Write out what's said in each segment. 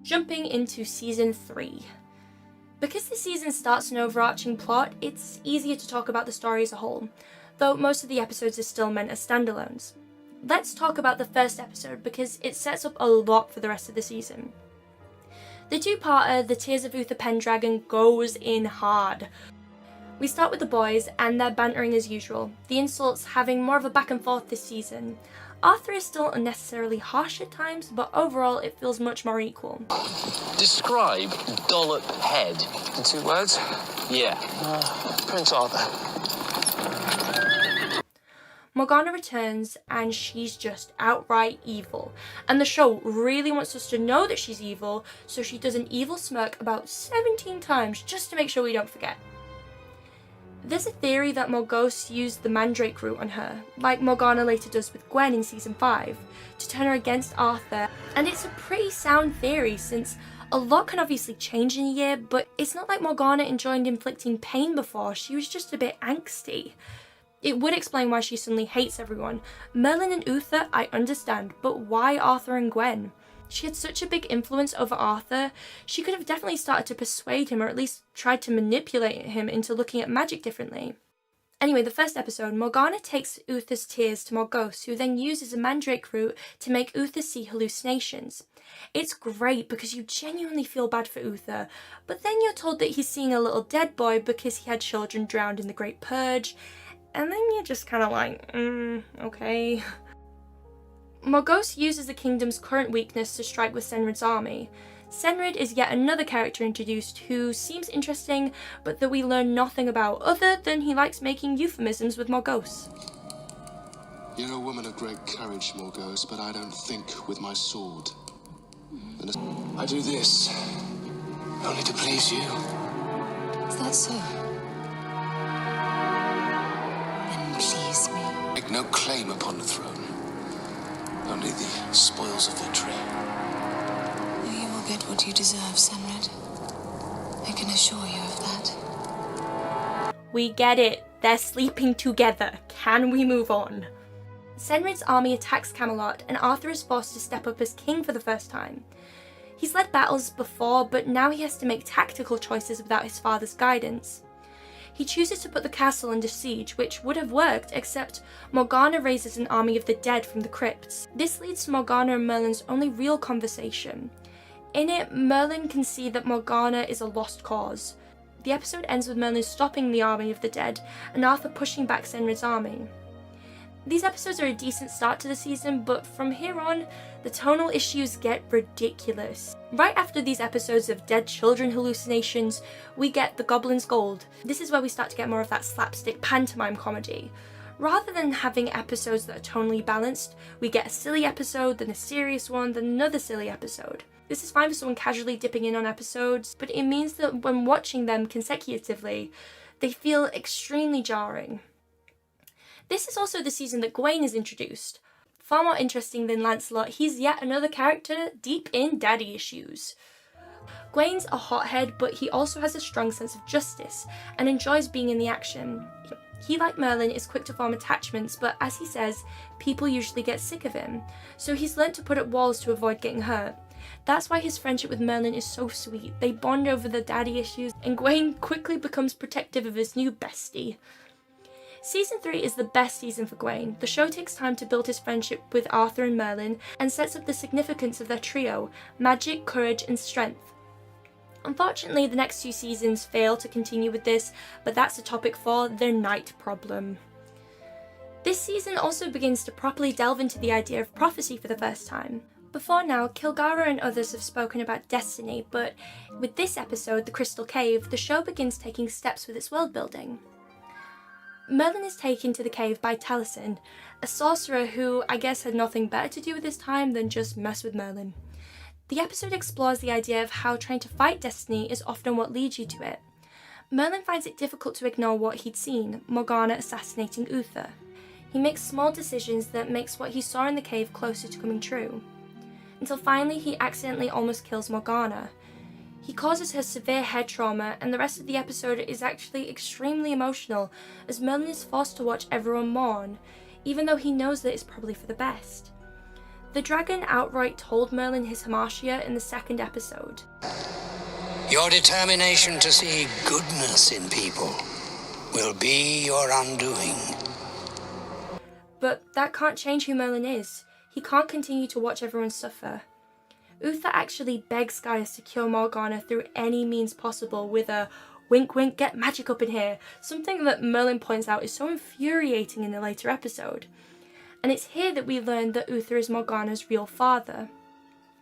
Jumping into Season 3. Because the season starts an overarching plot, it's easier to talk about the story as a whole, though most of the episodes are still meant as standalones. Let's talk about the first episode because it sets up a lot for the rest of the season. The two-parter, The Tears of Uther Pendragon, goes in hard. We start with the boys and they're bantering as usual, the insults having more of a back and forth this season. Arthur is still unnecessarily harsh at times, but overall it feels much more equal. Describe dollop head. In 2 words? Yeah. Prince Arthur. Morgana returns and she's just outright evil. And the show really wants us to know that she's evil, so she does an evil smirk about 17 times just to make sure we don't forget. There's a theory that Morgause used the Mandrake root on her, like Morgana later does with Gwen in Season 5, to turn her against Arthur, and it's a pretty sound theory since a lot can obviously change in a year, but it's not like Morgana enjoyed inflicting pain before, she was just a bit angsty. It would explain why she suddenly hates everyone. Merlin and Uther, I understand, but why Arthur and Gwen? She had such a big influence over Arthur, she could have definitely started to persuade him or at least tried to manipulate him into looking at magic differently. Anyway, the first episode, Morgana takes Uther's tears to Morgause, who then uses a Mandrake root to make Uther see hallucinations. It's great because you genuinely feel bad for Uther, but then you're told that he's seeing a little dead boy because he had children drowned in the Great Purge, and then you're just kind of like, okay. Morgause uses the kingdom's current weakness to strike with Senrid's army. Senrid is yet another character introduced who seems interesting, but that we learn nothing about other than he likes making euphemisms with Morgause. You're a woman of great courage, Morgause, but I don't think with my sword. I do this only to please you. Is that so? Then please me. Make no claim upon the throne. Only the spoils of victory. You will get what you deserve, Senrid. I can assure you of that. We get it. They're sleeping together. Can we move on? Senrid's army attacks Camelot and Arthur is forced to step up as king for the first time. He's led battles before, but now he has to make tactical choices without his father's guidance. He chooses to put the castle under siege, which would have worked, except Morgana raises an army of the dead from the crypts. This leads to Morgana and Merlin's only real conversation. In it, Merlin can see that Morgana is a lost cause. The episode ends with Merlin stopping the army of the dead, and Arthur pushing back Senrid's army. These episodes are a decent start to the season, but from here on, the tonal issues get ridiculous. Right after these episodes of dead children hallucinations, we get the Goblins Gold. This is where we start to get more of that slapstick pantomime comedy. Rather than having episodes that are tonally balanced, we get a silly episode, then a serious one, then another silly episode. This is fine for someone casually dipping in on episodes, but it means that when watching them consecutively, they feel extremely jarring. This is also the season that Gwen is introduced. Far more interesting than Lancelot, he's yet another character deep in daddy issues. Gwen's a hothead, but he also has a strong sense of justice and enjoys being in the action. He, like Merlin, is quick to form attachments, but as he says, people usually get sick of him, so he's learnt to put up walls to avoid getting hurt. That's why his friendship with Merlin is so sweet. They bond over the daddy issues, and Gwen quickly becomes protective of his new bestie. Season 3 is the best season for Gwen. The show takes time to build his friendship with Arthur and Merlin and sets up the significance of their trio: magic, courage, and strength. Unfortunately, the next 2 seasons fail to continue with this, but that's a topic for their night problem. This season also begins to properly delve into the idea of prophecy for the first time. Before now, Kilgara and others have spoken about destiny, but with this episode, The Crystal Cave, the show begins taking steps with its world building. Merlin is taken to the cave by Taliesin, a sorcerer who I guess had nothing better to do with his time than just mess with Merlin. The episode explores the idea of how trying to fight destiny is often what leads you to it. Merlin finds it difficult to ignore what he'd seen, Morgana assassinating Uther. He makes small decisions that makes what he saw in the cave closer to coming true. Until finally he accidentally almost kills Morgana. He causes her severe head trauma, and the rest of the episode is actually extremely emotional, as Merlin is forced to watch everyone mourn, even though he knows that it's probably for the best. The dragon outright told Merlin his hamartia in the second episode. Your determination to see goodness in people will be your undoing. But that can't change who Merlin is. He can't continue to watch everyone suffer. Uther actually begs Gaius to cure Morgana through any means possible with a wink wink, get magic up in here, something that Merlin points out is so infuriating in the later episode. And it's here that we learn that Uther is Morgana's real father.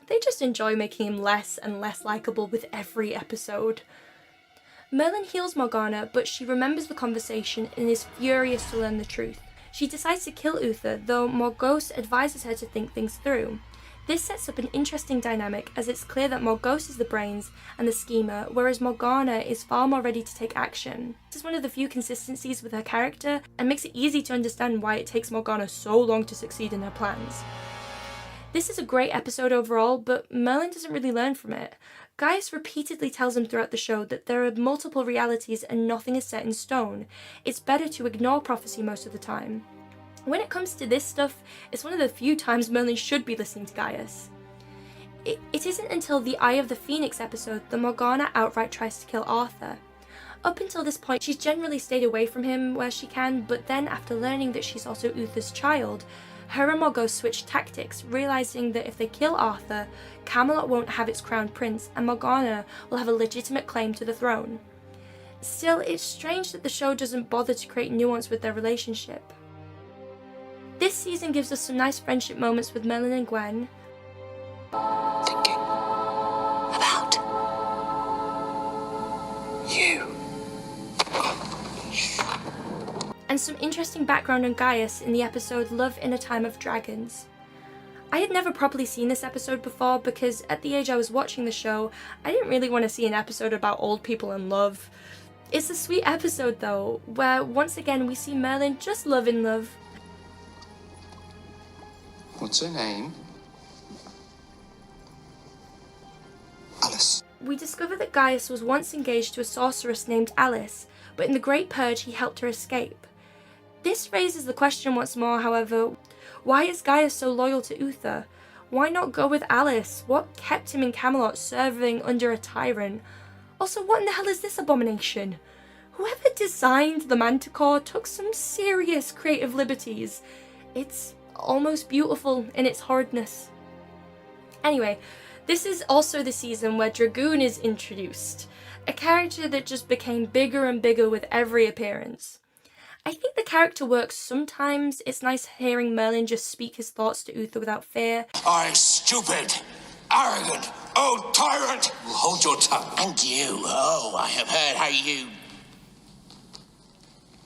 They just enjoy making him less and less likeable with every episode. Merlin heals Morgana, but she remembers the conversation and is furious to learn the truth. She decides to kill Uther, though Morgause advises her to think things through. This sets up an interesting dynamic, as it's clear that Morgause is the brains and the schemer, whereas Morgana is far more ready to take action. This is one of the few consistencies with her character, and makes it easy to understand why it takes Morgana so long to succeed in her plans. This is a great episode overall, but Merlin doesn't really learn from it. Gaius repeatedly tells him throughout the show that there are multiple realities and nothing is set in stone. It's better to ignore prophecy most of the time. When it comes to this stuff, it's one of the few times Merlin should be listening to Gaius. It isn't until the Eye of the Phoenix episode that Morgana outright tries to kill Arthur. Up until this point, she's generally stayed away from him where she can, but then after learning that she's also Uther's child, her and Morgause switch tactics, realising that if they kill Arthur, Camelot won't have its crowned prince, and Morgana will have a legitimate claim to the throne. Still, it's strange that the show doesn't bother to create nuance with their relationship. This season gives us some nice friendship moments with Merlin and Gwen. Thinking about you. And some interesting background on Gaius in the episode Love in a Time of Dragons. I had never properly seen this episode before because at the age I was watching the show, I didn't really want to see an episode about old people and love. It's a sweet episode though, where once again we see Merlin just love in love. What's her name? Alice. We discover that Gaius was once engaged to a sorceress named Alice, but in the Great Purge he helped her escape. This raises the question once more, however, why is Gaius so loyal to Uther? Why not go with Alice? What kept him in Camelot serving under a tyrant? Also, what in the hell is this abomination? Whoever designed the Manticore took some serious creative liberties. It's almost beautiful in its horridness. Anyway, this is also the season where Dragoon is introduced, a character that just became bigger and bigger with every appearance. I think the character works sometimes. It's nice hearing Merlin just speak his thoughts to Uther without fear. I stupid, arrogant, old tyrant! Hold your tongue. And you, oh, I have heard how you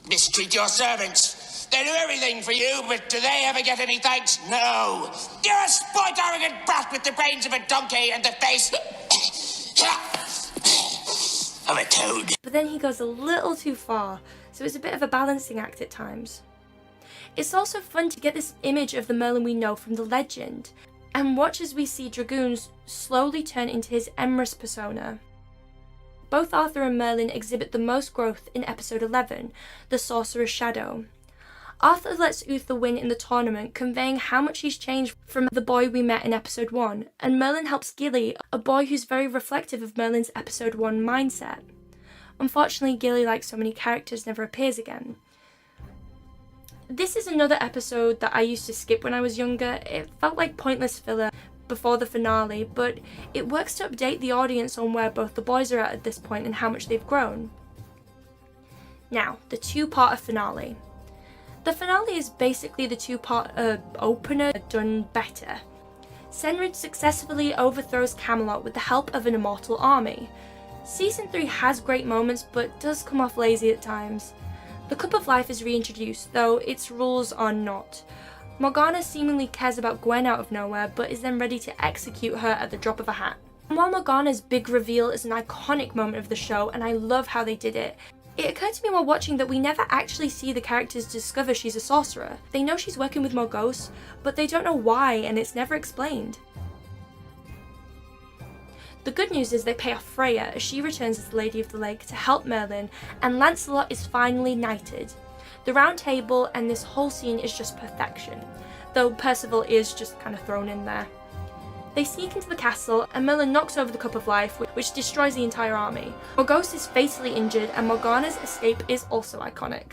mistreat your servants. They do everything for you, but do they ever get any thanks? No. You're a spoilt, arrogant brat with the brains of a donkey and the face of a toad. But then he goes a little too far, so it's a bit of a balancing act at times. It's also fun to get this image of the Merlin we know from the legend, and watch as we see Dragoons slowly turn into his Emrys persona. Both Arthur and Merlin exhibit the most growth in episode 11, the Sorcerer's Shadow. Arthur lets Uther win in the tournament, conveying how much he's changed from the boy we met in episode 1, and Merlin helps Gilly, a boy who's very reflective of Merlin's episode 1 mindset. Unfortunately, Gilly, like so many characters, never appears again. This is another episode that I used to skip when I was younger. It felt like pointless filler before the finale, but it works to update the audience on where both the boys are at this point and how much they've grown. Now, the two-parter finale. The finale is basically the two-part opener done better. Senrid successfully overthrows Camelot with the help of an immortal army. Season 3 has great moments, but does come off lazy at times. The Cup of Life is reintroduced, though its rules are not. Morgana seemingly cares about Gwen out of nowhere, but is then ready to execute her at the drop of a hat. And while Morgana's big reveal is an iconic moment of the show, and I love how they did it, it occurred to me while watching that we never actually see the characters discover she's a sorcerer. They know she's working with Morgause, but they don't know why, and it's never explained. The good news is they pay off Freya as she returns as the Lady of the Lake to help Merlin, and Lancelot is finally knighted. The Round Table and this whole scene is just perfection. though Percival is just kind of thrown in there. They sneak into the castle, and Merlin knocks over the Cup of Life, which destroys the entire army. Morgause is fatally injured, and Morgana's escape is also iconic.